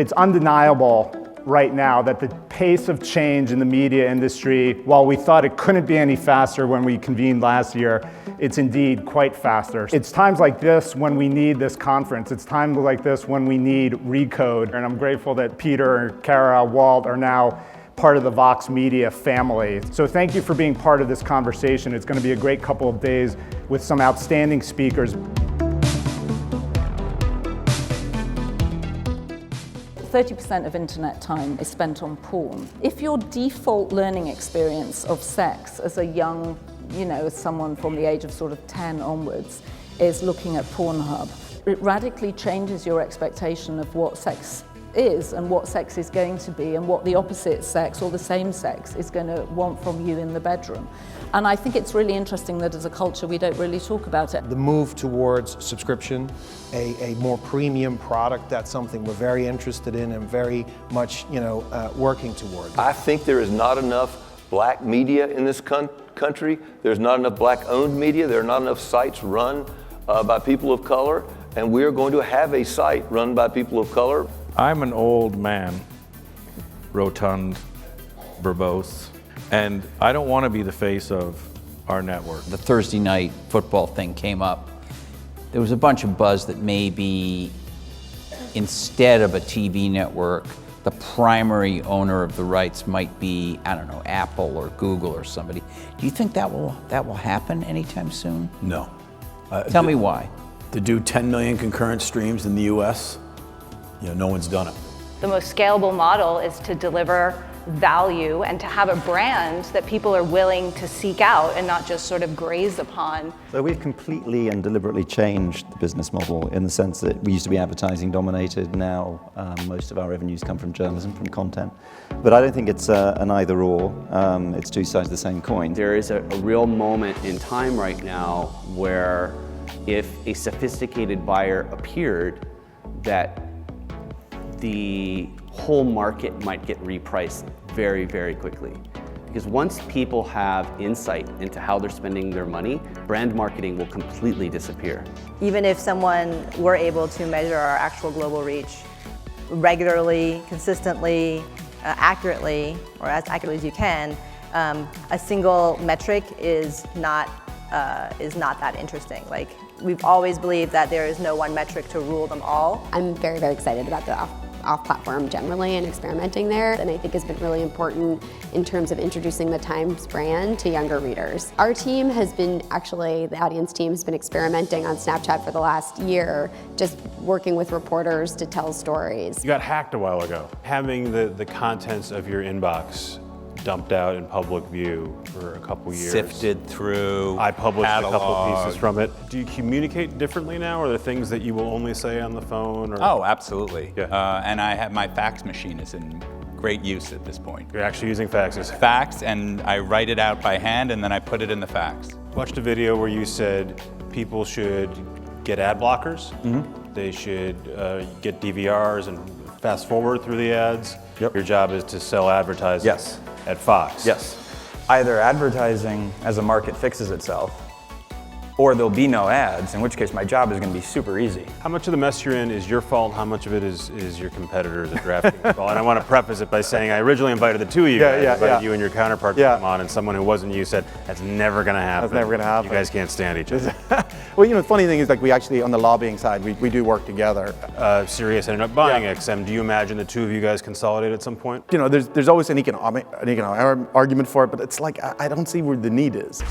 It's undeniable right now that the pace of change in the media industry, while we thought it couldn't be any faster when we convened last year, it's indeed quite faster. It's times like this when we need this conference. It's times like this when we need Recode. And I'm grateful that Peter, Kara, Walt are now part of the Vox Media family. So thank you for being part of this conversation. It's going to be a great couple of days with some outstanding speakers. 30% of internet time is spent on porn. If your default learning experience of sex as a young, as someone from the age of sort of 10 onwards, is looking at Pornhub, it radically changes your expectation of what sex is and what sex is going to be and what the opposite sex or the same sex is going to want from you in the bedroom. And I think it's really interesting that as a culture we don't really talk about it. The move towards subscription, a more premium product, that's something we're very interested in and very much working towards. I think there is not enough black media in this country. There's not enough black-owned media. There are not enough sites run by people of color, and we are going to have a site run by people of color. I'm an old man, rotund, verbose, and I don't want to be the face of our network. The Thursday night football thing came up. There was a bunch of buzz that maybe instead of a TV network, the primary owner of the rights might be, I don't know, Apple or Google or somebody. Do you think that will happen anytime soon? No. Tell me why. To do 10 million concurrent streams in the US, no one's done it. The most scalable model is to deliver value and to have a brand that people are willing to seek out and not just sort of graze upon. So we've completely and deliberately changed the business model in the sense that we used to be advertising dominated. Now most of our revenues come from journalism, from content. But I don't think it's an either or. It's two sides of the same coin. There is a real moment in time right now where if a sophisticated buyer appeared, that the whole market might get repriced very, very quickly. Because once people have insight into how they're spending their money, brand marketing will completely disappear. Even if someone were able to measure our actual global reach regularly, consistently, accurately, or as accurately as you can, a single metric is not that interesting. Like, we've always believed that there is no one metric to rule them all. I'm very, very excited about the off-platform generally and experimenting there, and I think has been really important in terms of introducing the Times brand to younger readers. Our team has been, actually, the audience team has been experimenting on Snapchat for the last year, just working with reporters to tell stories. You got hacked a while ago. Having the contents of your inbox dumped out in public view for a couple years. Sifted through, I published catalog. a couple pieces from it. Do you communicate differently now? Are there things that you will only say on the phone? Or? Oh, absolutely. Yeah. And I have my fax machine is in great use at this point. You're actually using faxes? Fax, and I write it out by hand and then I put it in the fax. Watched a video where you said people should get ad blockers. Mm-hmm. They should get DVRs and fast forward through the ads. Yep. Your job is to sell advertising. Yes. At Fox. Yes. Either advertising as a market fixes itself, or there'll be no ads, in which case my job is going to be super easy. How much of the mess you're in is your fault? How much of it is your competitors at DraftKings' fault? And I want to preface it by saying I originally invited the two of you guys. I invited you and your counterpart to come on, and someone who wasn't you said, that's never going to happen. That's never going to happen. You guys can't stand each other. Well, the funny thing is, like, we actually, on the lobbying side, we do work together. Sirius ended up buying XM. Do you imagine the two of you guys consolidate at some point? There's always an economic argument for it, but it's like, I don't see where the need is.